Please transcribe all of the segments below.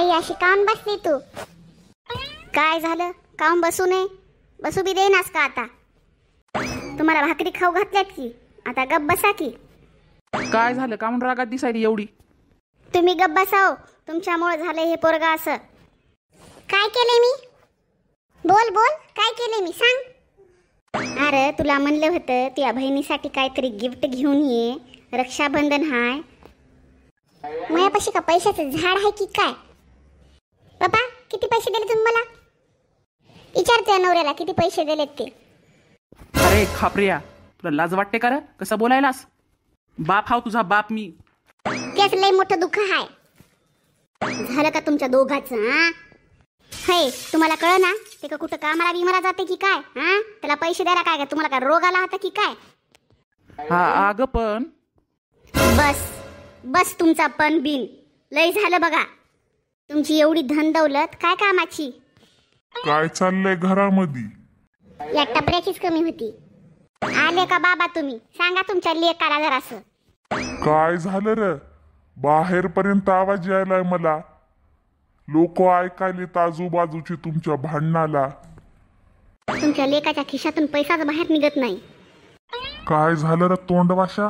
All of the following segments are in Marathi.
बाई अशी काऊन बसली तू? काय झालं? काऊन बसू नये? बसू बी देनास का आता? तुम्हाला भाकरी खाऊ घातल्यात की आता गप बसा की. काय झालं? काऊन रागात दिसायली एवढी? तुम्ही गप बसाव. तुमच्यामुळे झालं हे पोरगा असं. काय केले मी? बोल बोल, काय केले मी सांग. अरे तुला म्हणलं होतं तुझ्या बहिणीसाठी काहीतरी गिफ्ट घेऊन ये, रक्षाबंधन हाय. मायापाशी का पैशाचं झाड आहे की काय? बाबा किती पैसे दिले तुम्ही मला? विचारते नवऱ्याला किती पैसे दिलेत ते. अरे खापरिया, तुला लाज वाटते का रे? कसं बोलायलास? बाप हाव तुझा बाप मी. तेच लय मोठं दुःख आहे. झालं का तुमच्या दोघांचं? हा हे तुम्हाला कळ ना ते का कुठं कामाला बिमाला जाते की काय? हा त्याला पैसे द्यायला काय? तुम्हाला काय रोग आला होता की काय? हा अगं पण बस बस तुमचा पण बिन लय झालं बघा. तुमची एवढी धन दौलत काय कामाची? काय चाललंय घरामध्ये? या टपऱ्याचीच कमी होती. आले का बाबा तुम्ही? सांगा तुमच्या लेकाला जरासं. काय झालं रे? बाहेर पर्यंत आवाज यायलाय मला. लोक ऐकायलेत आजूबाजूची तुमच्या भांडणाला. तुमच्या लेकाच्या खिशातून पैसाच बाहेर निघत नाही. काय झालं रे तोंडवाशा?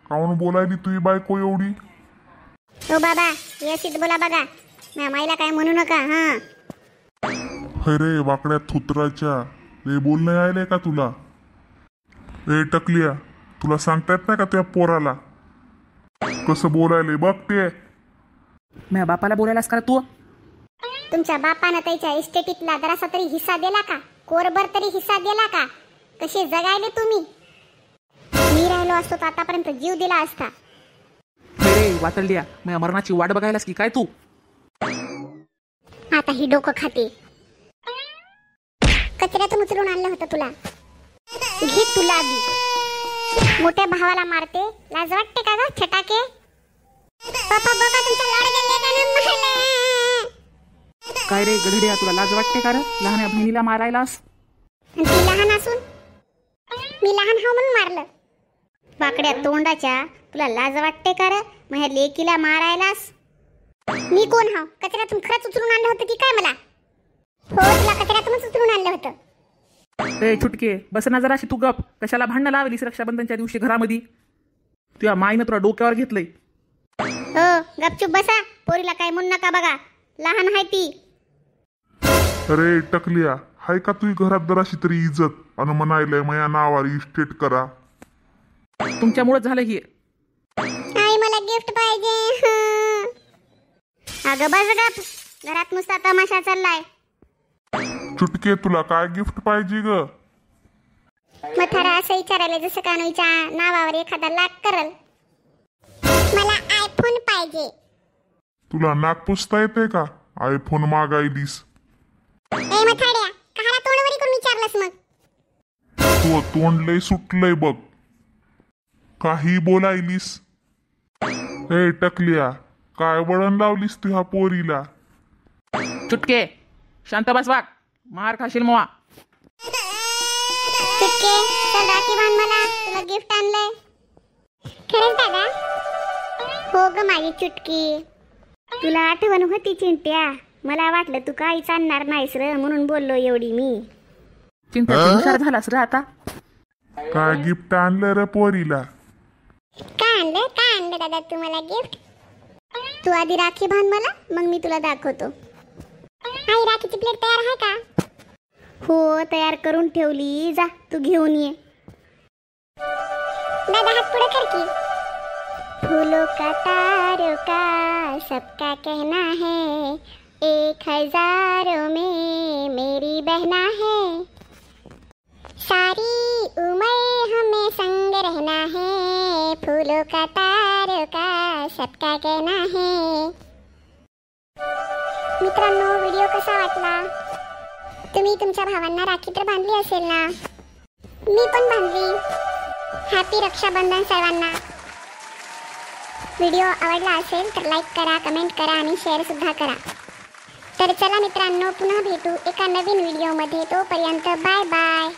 काऊन बोलायली तुझी बायको एवढी? हो बाबा व्यवस्थित बोला बघा. ना माईला काय म्हणू नका. हा अरे वाकड्या थुत्राच्या ते बोलणं यायलंय का तुला? ए टकलिया, तुला सांगता येत नाही का त्या पोराला कसं बोलायले? बघ ते माझ्या बापाला बोलायलास का तू? तुमच्या बापानं त्याच्या इस्टेटीतला जरासा तरी हिस्सा दिला का? कोरभर तरी हिस्सा दिला का? कसे जगायले तुम्ही? मी राहिलो असतो तर आतापर्यंत जीव दिला असता. अरे वातडल्या, माझ्या मरणाची वाट बघायलास की काय तू? आता ही डोकं खाते. कचऱ्यातून उचलून आणलं होतं तुला. घे तुला बी. मोठ्या भावाला मारते, लाज वाटते का ग छटाके? पप्पा बघा तुमच्या लाडक्या लेकानं मारलं. काय रे गधड्या, तुला लाज वाटते का रे लहान बहिणीला मारायलास? ती लहान असून मी लहान हाव म्हणून मारलं. वाकड्या तोंडाच्या, तुला लाज वाटते का रे माझ्या लेकीला मारायलास? मी कोण हाव? कचऱ्यातून खरंच उचलून आणलं होतं की काय मला? हो तुला कचऱ्यातूनच उचलून आणलं होतं. ए छुटके, बस ना जराशी तू गप. कशाला भांडणं लावलीस रक्षाबंधनच्या दिवशी घरामध्ये? तुझ्या माईनं तुला डोक्यावर घेतलंय. हो गपचूप बसा. पोरीला काय म्हणू नका बघा, लहान आहे ती. अरे टकलिया, हाय का तुझी घरात जराशी तरी इज्जत? अन म्हणायलंय माझ्या नावावर इस्टेट करा. तुमच्यामुळे झालं हे. आई मला गिफ्ट पाहिजे. अगं बस गप, घरात नुसता तमाशा चाललाय. चुटके, तुला काय गिफ्ट पाहिजे ग? मथारा असं विचारायला जसं कानूच्या नावावर एखादा लाख करल. मला आयफोन पाहिजे. तुला नाक पुसता येते का? आयफोन मागायलीस. ए मथाड्या, कहाला तोंडवरी करून विचारलंस मग? तू तोंड लय सुटलंय बघ. काही बोलायलीस? ए टकलिया, काय वळण लावलीस तुझ्या पोरीला? चुटके शांत बस वाग, मार खाशील मोआ. चुटके चल राखी बांध मला, तुला गिफ्ट आणलंय. खरंच दादा? हो ग माझी चुटकी. तुला आठवण होती चिंट्या. मला वाटलं तू काहीच आणणार नाहीस र, म्हणून बोललो एवढी मी. चिंता हुशार झालास रे आता. काय गिफ्ट आणलं रे पोरीला? काय आणलं दादा तुम्हाला गिफ्ट? तू आधी राखी बांध मला, मग मी तुला दाखवतो. आई राखीची प्लेट तयार आहे का? हो तयार करून ठेवली, जा तू घेऊन ये. दादा हात पुढे कर की. फूलों का तारों का सबका कहना है, 1000 में मेरी बहना है. सारी उम्र हमें संग रहना है, फूलों का तारों का सबका कहना है. मित्रांनो व्हिडिओ कसा वाटला? तुम्ही तुमच्या भावांना राखी तर बांधली असेल ना? मी पण बांधली. हॅपी रक्षाबंधन सर्वांना. व्हिडिओ आवडला असेल तर लाईक करा, कमेंट करा आणि शेअर सुद्धा करा. तर चला मित्रांनो, पुन्हा भेटू एका नवीन व्हिडिओमध्ये. तोपर्यंत बाय बाय.